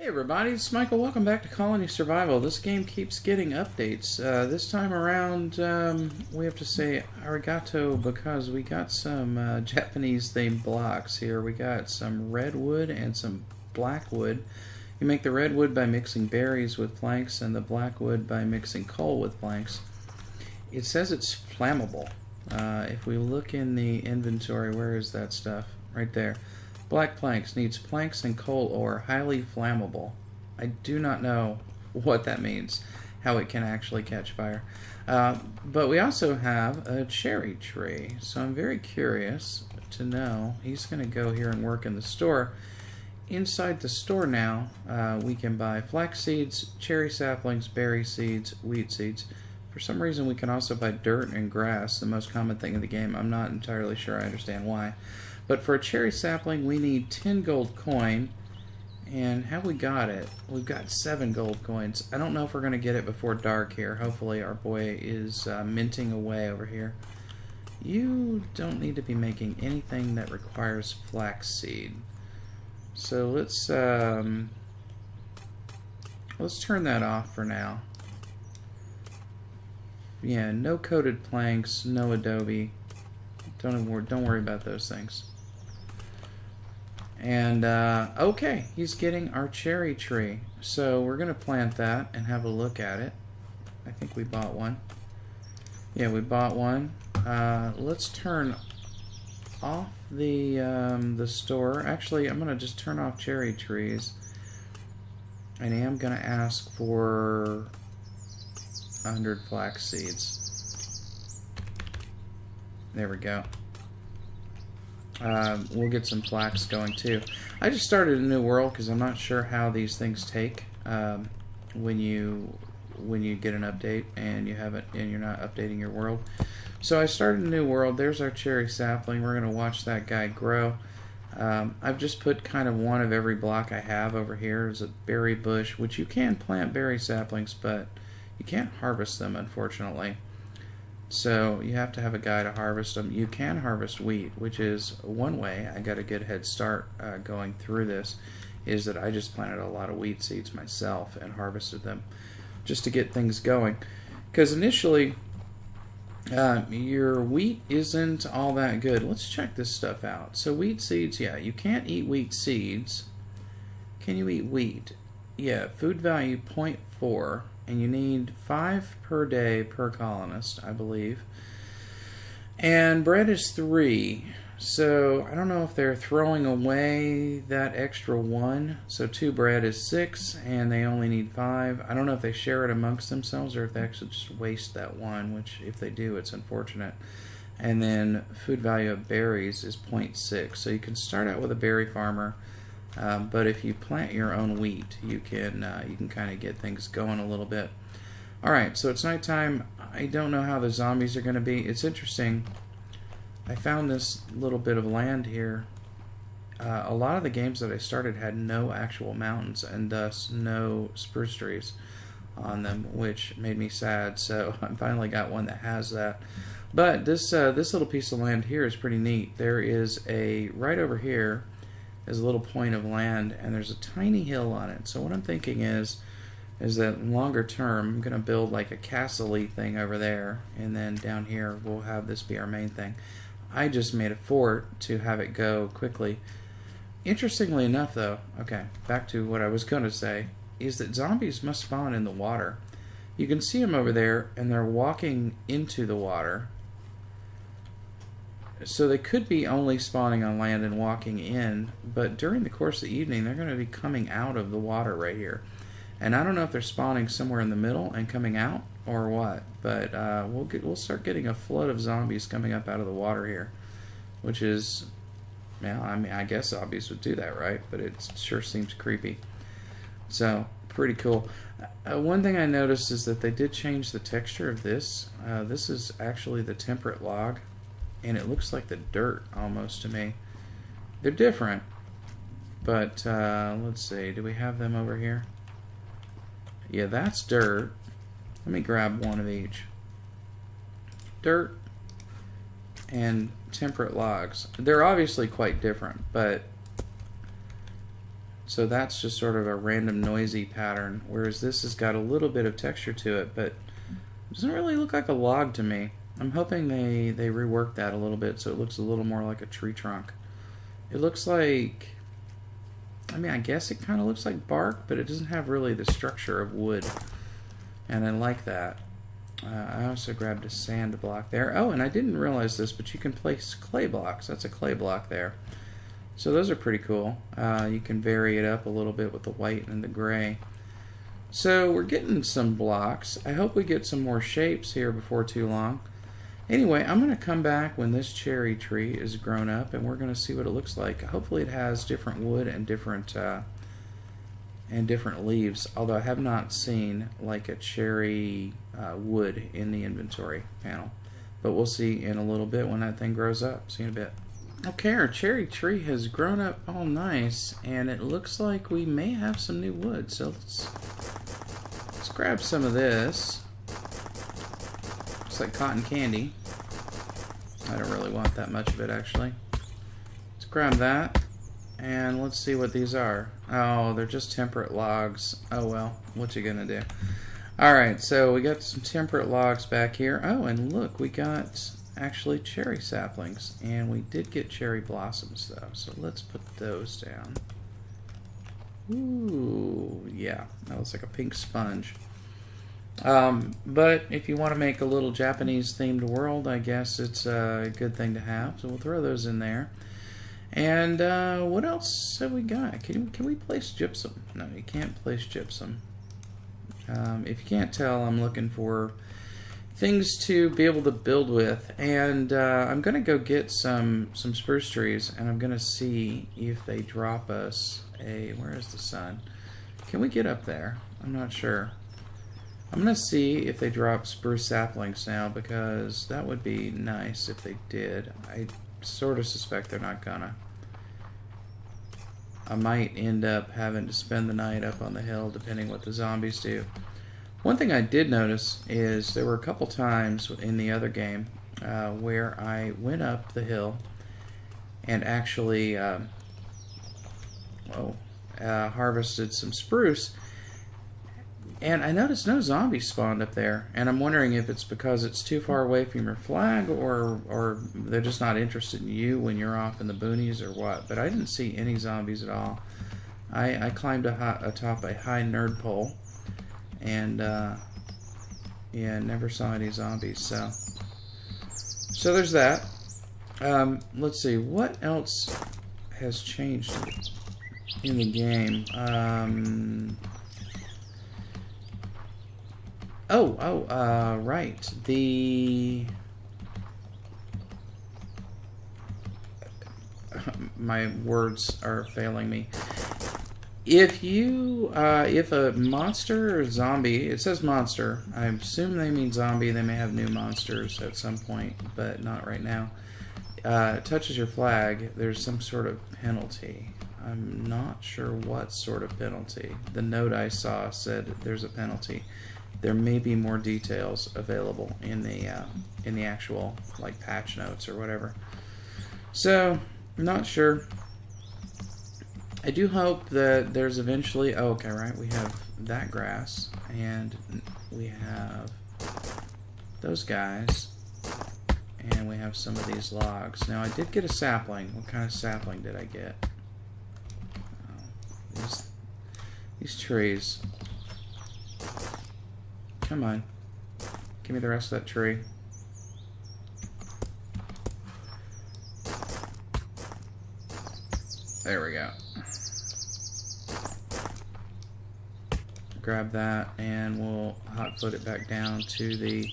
Hey everybody, it's Michael. Welcome back to Colony Survival. This game keeps getting updates. This time around, we have to say arigatō because we got some Japanese-themed blocks here. We got some redwood and some blackwood. You make the redwood by mixing berries with planks and the blackwood by mixing coal with planks. It says it's flammable. If we look in the inventory, where is that stuff? Right there. Black planks needs planks and coal ore, highly flammable. I do not know what that means, how it can actually catch fire. But we also have a cherry tree, so I'm very curious to know. He's going to go here and work in the store. Inside the store now, we can buy flax seeds, cherry saplings, berry seeds, wheat seeds. For some reason, we can also buy dirt and grass, the most common thing in the game. I'm not entirely sure I understand why. But for a cherry sapling, we need 10 gold coin. And how we got it? We've got 7 gold coins. I don't know if we're going to get it before dark here. Hopefully our boy is minting away over here. You don't need to be making anything that requires flaxseed. So let's turn that off for now. Yeah, no coated planks, no adobe. Don't worry about those things. And, okay, he's getting our cherry tree. So we're going to plant that and have a look at it. I think we bought one. Yeah, we bought one. Let's turn off the store. Actually, I'm going to just turn off cherry trees. And I am going to ask for 100 flax seeds. There we go. We'll get some flax going too. I just started a new world because I'm not sure how these things take when you get an update and you're not updating your world. So I started a new world. There's our cherry sapling. We're gonna watch that guy grow. I've just put kind of one of every block I have over here. There's a berry bush, which you can plant berry saplings, but you can't harvest them, unfortunately. So you have to have a guy to harvest them. You can harvest wheat, which is one way. I got a good head start going through this, is that I just planted a lot of wheat seeds myself and harvested them just to get things going. Because initially, your wheat isn't all that good. Let's check this stuff out. So wheat seeds, yeah, you can't eat wheat seeds. Can you eat wheat? Yeah, food value 0.4. And you need 5 per day per colonist, I believe. And bread is 3. So I don't know if they're throwing away that extra 1. So 2 bread is 6, and they only need 5. I don't know if they share it amongst themselves or if they actually just waste that 1, which if they do, it's unfortunate. And then food value of berries is 0.6. So you can start out with a berry farmer. But if you plant your own wheat, you can kind of get things going a little bit. All right, so it's nighttime. I don't know how the zombies are going to be. It's interesting. I found this little bit of land here. A lot of the games that I started had no actual mountains and thus no spruce trees on them, which made me sad. So I finally got one that has that. But this little piece of land here is pretty neat. There is right over here. There's a little point of land, and there's a tiny hill on it. So what I'm thinking is that longer term, I'm going to build like a castle-y thing over there, and then down here we'll have this be our main thing. I just made a fort to have it go quickly. Interestingly enough, though, okay, back to what I was going to say, is that zombies must spawn in the water. You can see them over there, and they're walking into the water. So they could be only spawning on land and walking in, but during the course of the evening, they're going to be coming out of the water right here. And I don't know if they're spawning somewhere in the middle and coming out or what, but we'll start getting a flood of zombies coming up out of the water here, which is, well, I mean, I guess zombies would do that, right? But it sure seems creepy. So, pretty cool. One thing I noticed is that they did change the texture of this. This is actually the temperate log. And it looks like the dirt almost to me. They're different. But let's see. Do we have them over here? Yeah, that's dirt. Let me grab one of each. Dirt and temperate logs. They're obviously quite different, but So that's just sort of a random noisy pattern, whereas this has got a little bit of texture to it, but it doesn't really look like a log to me. I'm hoping they rework that a little bit so it looks a little more like a tree trunk. It looks like, I mean, I guess it kind of looks like bark, but it doesn't have really the structure of wood, and I like that. I also grabbed a sand block there. Oh, and I didn't realize this, but you can place clay blocks. That's a clay block there. So those are pretty cool. You can vary it up a little bit with the white and the gray. So we're getting some blocks. I hope we get some more shapes here before too long. Anyway, I'm going to come back when this cherry tree is grown up, and we're going to see what it looks like. Hopefully it has different wood and different leaves, although I have not seen like a cherry wood in the inventory panel. But we'll see in a little bit when that thing grows up. See you in a bit. Okay, our cherry tree has grown up all nice, and it looks like we may have some new wood. So let's grab some of this. Looks like cotton candy. I don't really want that much of it, actually. Let's grab that, and let's see what these are. Oh, they're just temperate logs. Oh well, what you gonna do? Alright, so we got some temperate logs back here. Oh, and look, we got actually cherry saplings, and we did get cherry blossoms though, so let's put those down. Ooh, yeah, that looks like a pink sponge. But if you want to make a little Japanese themed world, I guess it's a good thing to have, so we'll throw those in there. And what else have we got? Can we place gypsum? No, you can't place gypsum. If you can't tell, I'm looking for things to be able to build with, and I'm gonna go get some spruce trees, and I'm gonna see if they drop us a, where is the sun? Can we get up there? I'm not sure. I'm gonna see if they drop spruce saplings now, because that would be nice if they did. I sort of suspect they're not gonna. I might end up having to spend the night up on the hill depending what the zombies do. One thing I did notice is there were a couple times in the other game where I went up the hill and actually harvested some spruce, and I noticed no zombies spawned up there, and I'm wondering if it's because it's too far away from your flag, or they're just not interested in you when you're off in the boonies, or what. But I didn't see any zombies at all. I climbed atop a high nerd pole, and yeah, never saw any zombies. So there's that. Let's see, what else has changed in the game? Right. My words are failing me. If a monster or zombie, it says monster, I assume they mean zombie, they may have new monsters at some point, but not right now, touches your flag, there's some sort of penalty. I'm not sure what sort of penalty. The note I saw said there's a penalty. There may be more details available in the actual like patch notes or whatever. So, I'm not sure. I do hope that there's eventually, oh, okay, right, we have that grass, and we have those guys, and we have some of these logs. Now, I did get a sapling. What kind of sapling did I get? Oh, these trees. Come on. Give me the rest of that tree. There we go. Grab that, and we'll hotfoot it back down to the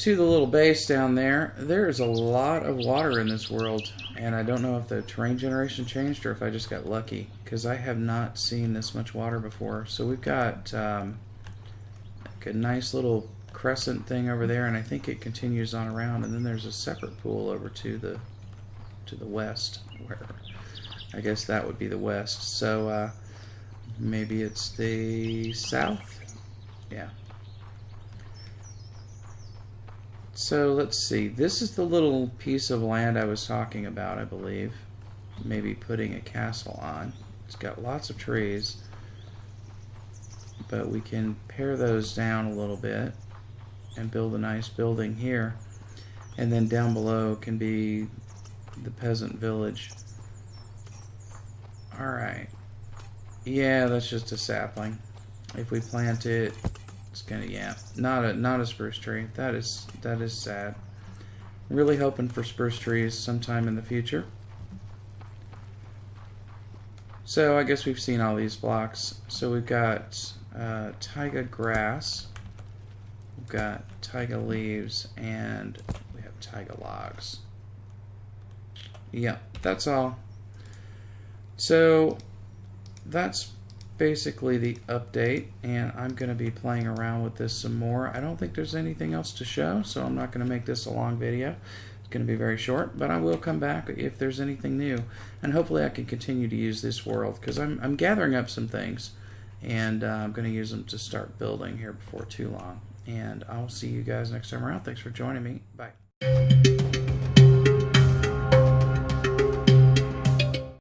little base down there. There's a lot of water in this world, and I don't know if the terrain generation changed or if I just got lucky, because I have not seen this much water before. So we've got a nice little crescent thing over there, and I think it continues on around, and then there's a separate pool over to the west, where I guess that would be the west. So maybe it's the south? Yeah. So let's see. This is the little piece of land I was talking about, I believe. maybe putting a castle on. It's got lots of trees, but we can pare those down a little bit and build a nice building here. And then down below can be the peasant village. Alright. Yeah, that's just a sapling. If we plant it, it's gonna, yeah, not a spruce tree. That is sad. Really hoping for spruce trees sometime in the future. So I guess we've seen all these blocks. So we've got taiga grass, we've got taiga leaves, and we have taiga logs. Yeah, that's all. So that's basically the update, and I'm going to be playing around with this some more. I don't think there's anything else to show, so I'm not going to make this a long video. It's going to be very short, but I will come back if there's anything new, and hopefully I can continue to use this world, because I'm gathering up some things, and I'm going to use them to start building here before too long. And I'll see you guys next time around. Thanks for joining me. Bye.